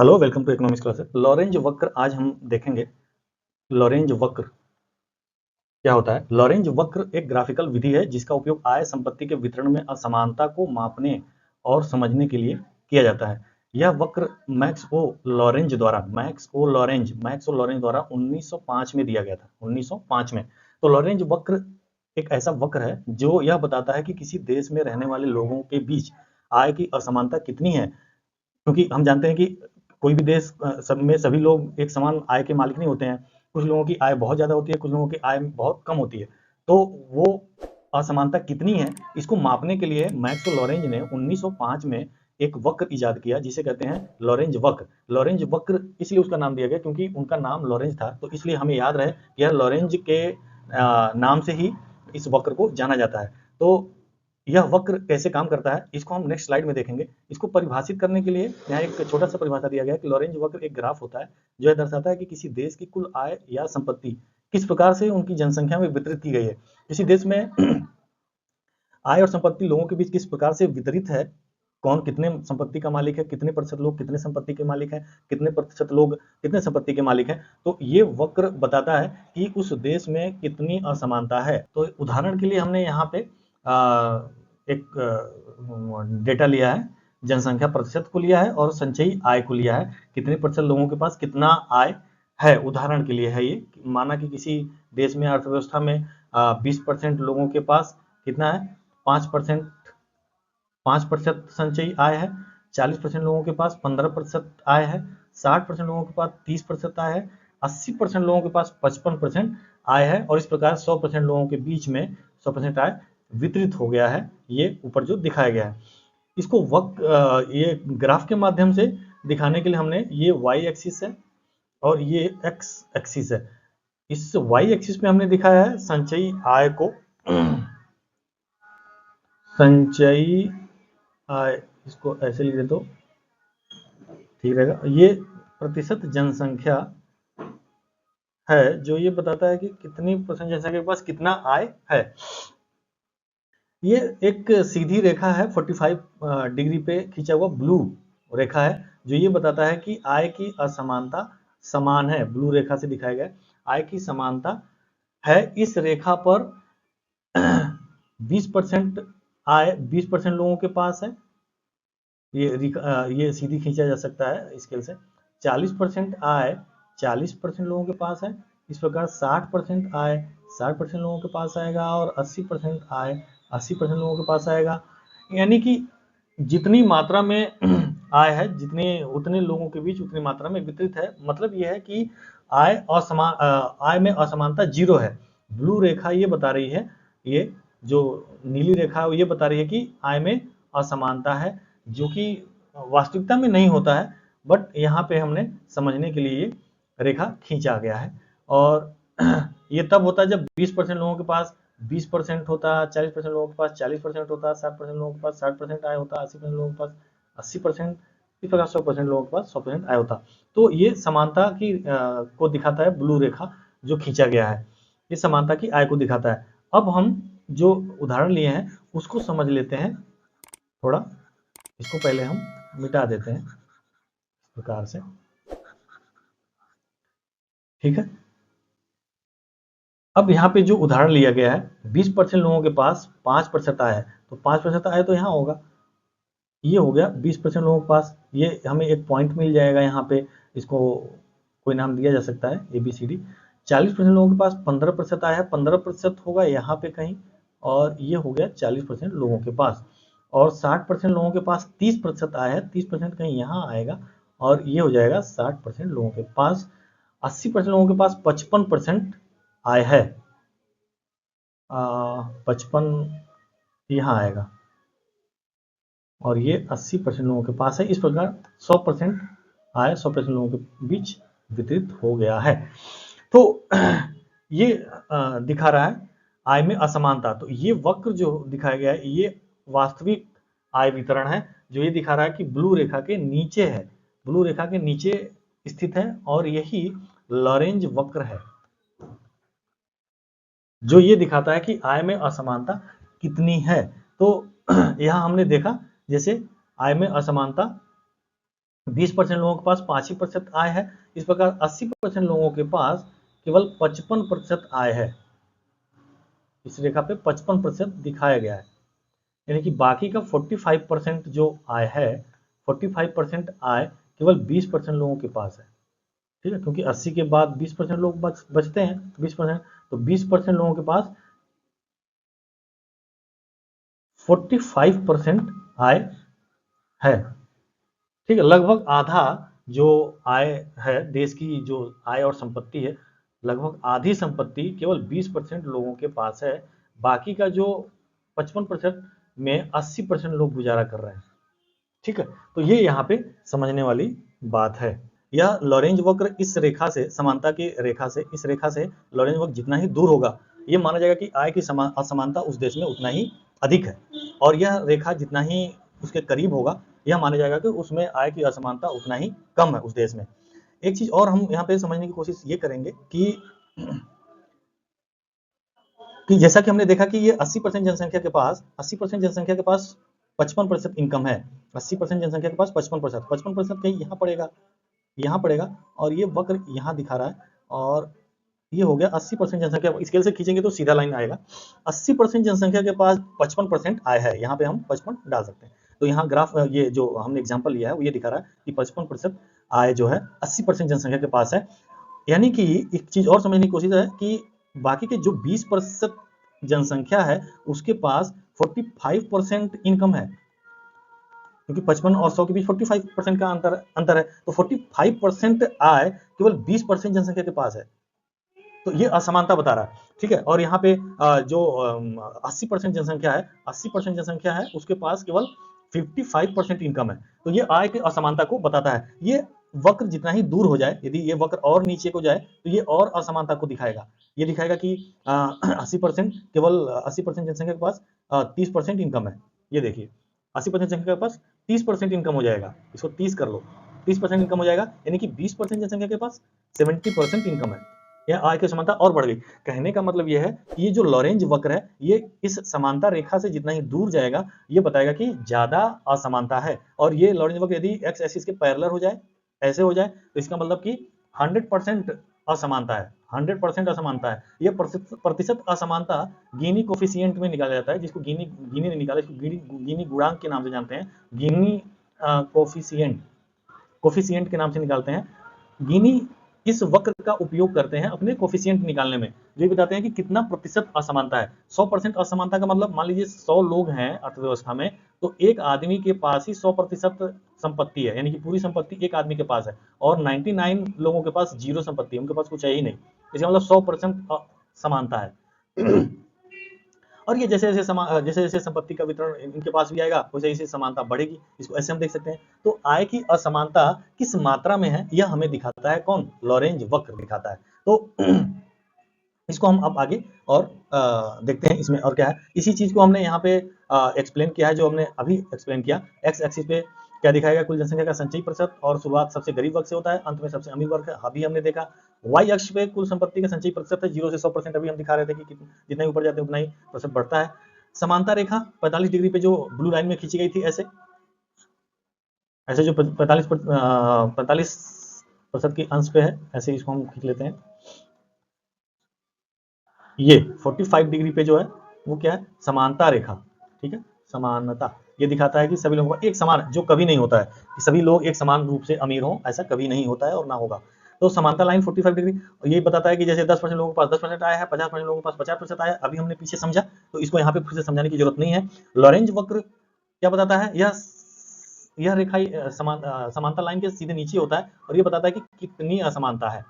Hello, welcome to economics classes. Lorenz वक्र आज हम देखेंगे। लॉरेंज वक्र क्या होता है? लॉरेंज वक्र एक ग्राफिकल विधि है जिसका उपयोग आय संपत्ति के वितरण में असमानता को मापने और समझने के लिए किया जाता है। यह वक्र मैक्स ओ लॉरेंज द्वारा 1905 में दिया गया था। 1905 में। तो लॉरेंज वक्र एक ऐसा वक्र है जो यह बताता है कि किसी देश में रहने वाले लोगों के बीच आय की असमानता कितनी है। क्योंकि हम जानते हैं कि कोई भी देश सब में सभी लोग एक समान आय के मालिक नहीं होते हैं। कुछ लोगों की आय बहुत ज़्यादा होती है, कुछ लोगों की आय बहुत कम होती है। तो वो असमानता कितनी है, इसको मापने के लिए मैक्स लॉरेंज ने 1905 में एक वक्र इजाद किया जिसे कहते हैं लॉरेंज वक्र। लॉरेंज वक्र इसलिए उसका नाम दिया गया क्योंकि उनका नाम लॉरेंज था, तो इसलिए हमें याद रहे कि यह लॉरेंज के नाम से ही इस वक्र को जाना जाता है। तो यह वक्र कैसे काम करता है इसको हम नेक्स्ट स्लाइड में देखेंगे। इसको परिभाषित करने के लिए यहाँ एक छोटा सा परिभाषा दिया गया है कि लॉरेंज वक्र एक ग्राफ होता है जो यह दर्शाता है कि किसी देश की कुल आय या संपत्ति किस प्रकार से उनकी जनसंख्या में वितरित की गई है। किसी देश में आय और संपत्ति लोगों के बीच किस प्रकार से वितरित है, कौन कितने संपत्ति का मालिक है, कितने प्रतिशत लोग कितने संपत्ति के मालिक हैं, कितने प्रतिशत लोग कितने संपत्ति के मालिक हैं। तो ये वक्र बताता है कि उस देश में कितनी असमानता है। तो उदाहरण के लिए हमने यहाँ पे एक डेटा लिया है, जनसंख्या प्रतिशत को लिया है और संचयी आय को लिया है। कितने प्रतिशत लोगों के पास कितना आय है, उदाहरण के लिए है ये। माना कि किसी देश में अर्थव्यवस्था में 20% लोगों के पास कितना है, 5% संचयी आय है, 40% लोगों के पास 15% आय है, 60% लोगों के पास 30% आय है, 80% लोगों के पास 55% आय है और इस प्रकार 100% लोगों के बीच में 100% आय वितरित हो गया है। ये ऊपर जो दिखाया गया है इसको ये ग्राफ के माध्यम से दिखाने के लिए हमने ये वाई एक्सिस है और ये एक्स एक्सिस है। इस वाई एक्सिस पे हमने दिखाया है संचयी आय को, संचयी आय इसको ऐसे लिख दे तो ठीक रहेगा। ये प्रतिशत जनसंख्या है जो ये बताता है कि कितनी परसेंट जनसंख्या के पास कितना आय है। ये एक सीधी रेखा है 45 डिग्री पे खींचा हुआ ब्लू रेखा है जो ये बताता है कि आय की असमानता समान है। ब्लू रेखा से दिखाया गया आय की समानता है। इस रेखा पर 20% आय 20% लोगों के पास है, ये सीधी खींचा जा सकता है स्केल से। 40% आय 40% लोगों के पास है। इस प्रकार 60% आय 60% लोगों के पास आएगा और 80% आय 80% लोगों के पास आएगा। यानी कि जितनी मात्रा में आय है जितने उतने लोगों के बीच उतनी मात्रा में वितरित है। मतलब यह है कि आय में असमानता 0 है। ब्लू रेखा ये बता रही है, ये जो नीली रेखा है ये बता रही है कि आय में असमानता है, जो कि वास्तविकता में नहीं होता है, बट यहाँ पे हमने समझने के लिए ये रेखा खींचा गया है। और ये तब होता है जब 20% लोगों के पास 20% होता, 40% लोगों के पास 40% होता, 60% लोगों के पास 60% आय होता, 80% लोगों के पास 80%, इस प्रकार 100% लोगों के पास 100% आय होता। तो ये समानता की को दिखाता है ब्लू रेखा जो खींचा गया है, ये समानता की आय को दिखाता है। अब हम जो उदाहरण लिए हैं उसको समझ लेते हैं थोड़ा। इसको पहले हम मिटा देते हैं इस प्रकार से, ठीक है। अब यहाँ पे जो उदाहरण लिया गया है 20% लोगों के पास 5% आय है, तो 5% आय तो यहाँ होगा। ये हो गया 20% लोगों के पास, ये हमें एक पॉइंट मिल जाएगा यहाँ पे, इसको कोई नाम दिया जा सकता है ABCD। 40% लोगों के पास 15% आय है, 15% होगा यहाँ पे कहीं, और ये हो गया 40% लोगों के पास। और 60% लोगों के पास 30% आय है, 30% कहीं यहाँ आएगा और ये हो जाएगा 60% लोगों के पास। 80% लोगों के पास 55% आय है, 55 यहाँ आएगा और ये 80% लोगों के पास है। इस प्रकार 100% आय 100% लोगों के बीच वितरित हो गया है। तो ये दिखा रहा है आय में असमानता। तो ये वक्र जो दिखाया गया है ये वास्तविक आय वितरण है, जो ये दिखा रहा है कि ब्लू रेखा के नीचे है, ब्लू रेखा के नीचे स्थित है और यही लॉरेंज वक्र है जो ये दिखाता है कि आय में असमानता कितनी है। तो यहाँ हमने देखा जैसे आय में असमानता 20% लोगों के पास 5 ही प्रतिशत आय है। इस प्रकार 80% लोगों के पास केवल 55% आय है। इस रेखा पे 55% दिखाया गया है, यानी कि बाकी का 45% जो आय है, 45% आय केवल 20% लोगों के पास है। ठीक है, क्योंकि 80 के बाद 20% लोग बचते हैं, 20%, तो 20% लोगों के पास 45% आय है। ठीक है, लगभग आधा जो आय है देश की, जो आय और संपत्ति है, लगभग आधी संपत्ति केवल 20% लोगों के पास है। बाकी का जो 55% में 80% लोग गुजारा कर रहे हैं। ठीक है, तो ये यहाँ पे समझने वाली बात है। यह लॉरेंज वक्र इस रेखा से, समानता की रेखा से, इस रेखा से लॉरेंज वक्र जितना ही दूर होगा, ये माना जाएगा कि आय की असमानता उस देश में उतना ही अधिक है, और यह रेखा जितना ही उसके करीब होगा, यह माना जाएगा कि उसमें आय की असमानता उतना ही कम है उस देश में। एक चीज और हम यहाँ पे समझने की कोशिश ये करेंगे कि जैसा कि हमने देखा कि ये 80% जनसंख्या के पास 80% जनसंख्या के पास 55% इनकम है। 80% जनसंख्या के पास 55%, 55% कहीं यहाँ पड़ेगा, और ये वक्र यहाँ दिखा रहा है, और ये हो गया 80% जनसंख्या। स्केल से खींचेंगे तो सीधा लाइन आएगा। 80% जनसंख्या के पास 55% आय है, यहाँ पे हम 55 डाल सकते हैं। तो यहाँ ग्राफ, ये जो हमने एग्जाम्पल लिया है वो ये दिखा रहा है कि 55% आय जो है 80% जनसंख्या के पास है। यानी कि एक चीज और समझने की कोशिश है कि बाकी के जो 20% जनसंख्या है उसके पास 45% इनकम है, क्योंकि 55 और 100 के बीच 45% का अंतर है, तो 45% आय केवल 20% जनसंख्या के पास है। तो ये असमानता बता रहा है। ठीक है, और यहाँ पे जो 80% जनसंख्या है, 80% जनसंख्या है उसके पास केवल 55% इनकम है। तो ये आय की असमानता को बताता है। ये वक्र जितना ही दूर हो जाए, यदि ये वक्र और नीचे को जाए तो ये और असमानता को दिखाएगा। ये दिखाएगा कि 80% केवल 80% जनसंख्या के पास 30% इनकम है। ये देखिए 80% जनसंख्या के पास 30% इनकम हो जाएगा, इसको 30 कर लो, 30% इनकम हो जाएगा, यानी कि 20% जनसंख्या के पास 70% इनकम है। यह आय की समानता और बढ़ गई। कहने का मतलब यह है कि ये जो लॉरेंज वक्र है, ये इस समानता रेखा से जितना ही दूर जाएगा, ये बताएगा कि ज्यादा असमानता है। और ये लॉरेंज वक्र यदि एक्स एक्सिस के पैरेलल हो जाए, ऐसे हो जाए, तो इसका मतलब कि 100% असमानता है, 100% असमानता है। ये प्रतिशत असमानता गिनी कोफिशिएंट में निकाला जाता है, जिसको गिनी ने निकाला, इसको गिनी गुणांक के नाम से जानते हैं। गिनी कोफिशिएंट कोफिशिएंट के नाम से निकालते हैं। गिनी इस वक्र का उपयोग करते हैं अपने कोफिशिएंट निकालने में, जो बताते हैं कि कितना प्रतिशत असमानता है। 100% असमानता का मतलब, मान लीजिए 100 लोग हैं अर्थव्यवस्था में, तो एक आदमी के पास ही 100% संपत्ति है, यानी कि पूरी संपत्ति एक आदमी के पास है, और 99 लोगों के पास जीरो संपत्ति है, उनके पास कुछ है ही नहीं। इसका मतलब 100% समानता है। और ये जैसे जैसे संपत्ति का वितरण इनके पास भी आएगा, वैसे इसे समानता बढ़ेगी। इसको ऐसे हम देख सकते हैं। तो आय की असमानता किस मात्रा में है, यह हमें दिखाता है कौन? लॉरेंज वक्र दिखाता है। तो इसको हम अब आगे और देखते हैं इसमें और क्या है। इसी चीज को हमने यहाँ पे एक्सप्लेन किया है, जो हमने अभी एक्सप्लेन किया। एक्स एक्सिस पे क्या दिखाएगा? कुल जनसंख्या का संचयी प्रतिशत, और शुरुआत सबसे गरीब वर्ग से होता है, अंत में सबसे अमीर वर्ग है, अभी हमने देखा। वाई अक्ष पे कुल संपत्ति का संचयी प्रतिशत है, 0 से 100%। अभी हम दिखा रहे थे कि जितना ही ऊपर जाते हैं उतना ही प्रतिशत बढ़ता है। समानता रेखा 45 डिग्री पे जो ब्लू लाइन में खींची गई थी, ऐसे ऐसे जो 45% के अंश पे है, ऐसे इसको हम खींच लेते हैं। ये 45 डिग्री पे जो है वो क्या है? समानता रेखा। ठीक है, समानता ये दिखाता है कि सभी लोगों का एक समान, जो कभी नहीं होता है कि सभी लोग एक समान रूप से अमीर हों, ऐसा कभी नहीं होता है और ना होगा। तो समानता लाइन 45 डिग्री ये बताता है कि जैसे 10% लोगों के पास 10% आया है, 50% लोगों के पास 50% आया। अभी हमने पीछे समझा, तो इसको यहाँ पे फिर से समझाने की जरूरत नहीं है। लॉरेंज वक्र क्या बताता है? यह रेखा समानता लाइन के सीधे नीचे होता है, और ये बताता है कि कितनी असमानता है।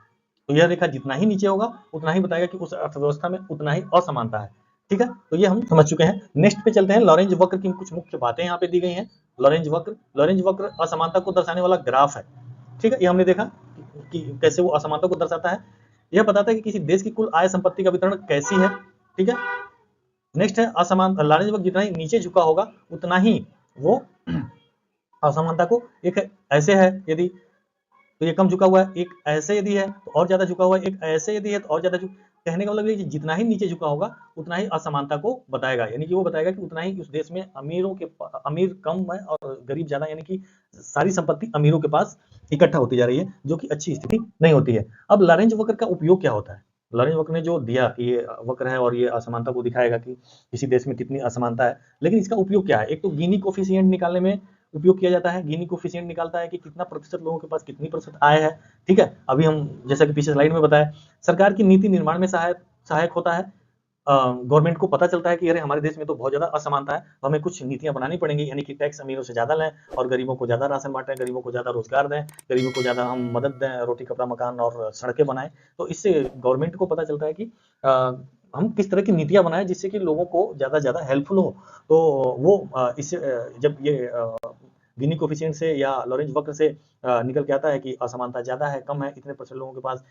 तो यह रेखा जितना ही नीचे होगा उतना ही बताएगा कि उस अर्थव्यवस्था में उतना ही असमानता है। ठीक है, तो ये हम समझ चुके हैं। नेक्स्ट पे चलते हैं। लॉरेंज वक्र की कुछ मुख्य बातें यहाँ पे दी गई हैं। लॉरेंज वक्र असमानता को दर्शाने वाला ग्राफ है। ठीक है, ये हमने देखा कि कैसे वो असमानता को दर्शाता है। यह बताता है कि किसी देश की कुल आय संपत्ति का वितरण कैसी है। ठीक है, नेक्स्ट है असमान। लॉरेंज वक्र जितना ही नीचे झुका होगा उतना ही वो असमानता को, एक ऐसे है यदि, तो ये कम झुका हुआ है, एक ऐसे यदि है तो और ज्यादा झुका हुआ है, एक ऐसे यदि है तो और ज्यादा कहने का मतलब ये कि जितना ही नीचे झुका होगा उतना ही असमानता को बताएगा, यानी कि वो बताएगा कि उतना ही उस देश में अमीर कम है और गरीब ज्यादा, यानी कि सारी संपत्ति अमीरों के पास इकट्ठा होती जा रही है, जो कि अच्छी स्थिति नहीं होती है। अब लॉरेंज वक्र का उपयोग क्या होता है? लॉरेंज वक्र ने जो दिया कि ये वक्र है और ये असमानता को दिखाएगा कि किसी देश में कितनी असमानता है, लेकिन इसका उपयोग क्या है? एक तो गिनी कोफिशिएंट निकालने में उपयोग किया जाता है। गिनी कोफिशिएंट निकालता है कि कितना प्रतिशत लोगों के पास कितनी प्रतिशत आय है, ठीक है। अभी हम जैसा कि पिछले स्लाइड में बताया, सरकार की नीति निर्माण में सहायक होता है। गवर्नमेंट को पता चलता है कि अरे हमारे देश में तो बहुत ज्यादा असमानता है, तो हमें कुछ नीतियां बनानी पड़ेंगी, यानी कि टैक्स अमीरों से ज्यादा लें और गरीबों को ज्यादा राशन बांटें, गरीबों को ज्यादा रोजगार दें, गरीबों को ज्यादा हम मदद दें, रोटी कपड़ा मकान और सड़कें बनाएं। तो इससे गवर्नमेंट को पता चलता है कि हम किस तरह की नीतियां बनाएं जिससे कि लोगों को ज्यादा से ज्यादा हेल्पफुल हो। तो वो इससे जब ये गिनी कोफिशिएंट से या लॉरेंज वक्र से निकल के आता है कि असमानता ज्यादा है, कम है, इतने परसेंट लोगों के पास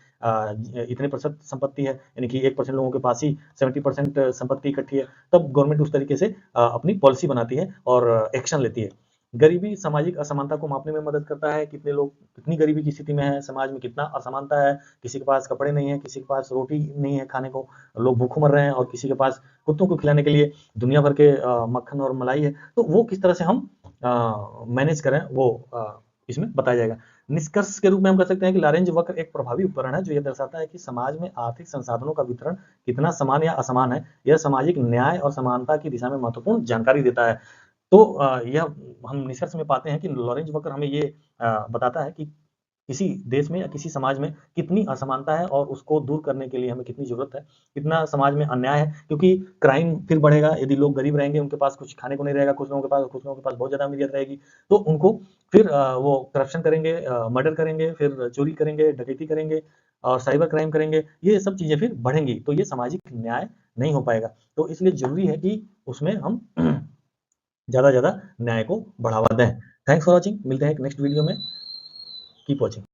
इतने प्रतिशत संपत्ति है, यानी कि 1% लोगों के पास ही 70% संपत्ति इकट्ठी है, तब गवर्नमेंट उस तरीके से अपनी पॉलिसी बनाती है और एक्शन लेती है। गरीबी सामाजिक असमानता को मापने में मदद करता है, कितने लोग कितनी गरीबी की स्थिति में है, समाज में कितना असमानता है, किसी के पास कपड़े नहीं है, किसी के पास रोटी नहीं है खाने को, लोग भूखे मर रहे हैं, और किसी के पास कुत्तों को खिलाने के लिए दुनिया भर के मक्खन और मलाई है। तो वो किस तरह से हम मैनेज करें, वो इसमें बताया जाएगा। निष्कर्ष के रूप में हम कह सकते हैं कि लॉरेंज वक्र एक प्रभावी उपकरण है जो यह दर्शाता है कि समाज में आर्थिक संसाधनों का वितरण कितना समान या असमान है। यह सामाजिक न्याय और समानता की दिशा में महत्वपूर्ण जानकारी देता है। तो यह हम निष्कर्ष में पाते हैं कि लॉरेंज वक्र हमें ये बताता है कि किसी देश में या किसी समाज में कितनी असमानता है और उसको दूर करने के लिए हमें कितनी जरूरत है, कितना समाज में अन्याय है, क्योंकि क्राइम फिर बढ़ेगा यदि लोग गरीब रहेंगे, उनके पास कुछ खाने को नहीं रहेगा, कुछ लोगों के पास बहुत ज्यादा अमीरियत रहेगी, तो उनको फिर वो करप्शन करेंगे, मर्डर करेंगे, फिर चोरी करेंगे, डकैती करेंगे और साइबर क्राइम करेंगे, ये सब चीजें फिर बढ़ेंगी, तो ये सामाजिक न्याय नहीं हो पाएगा। तो इसलिए जरूरी है कि उसमें हम ज्यादा से ज्यादा न्याय को बढ़ावा दें। थैंक्स फॉर वॉचिंग, मिलते हैं एक नेक्स्ट वीडियो में। Keep watching.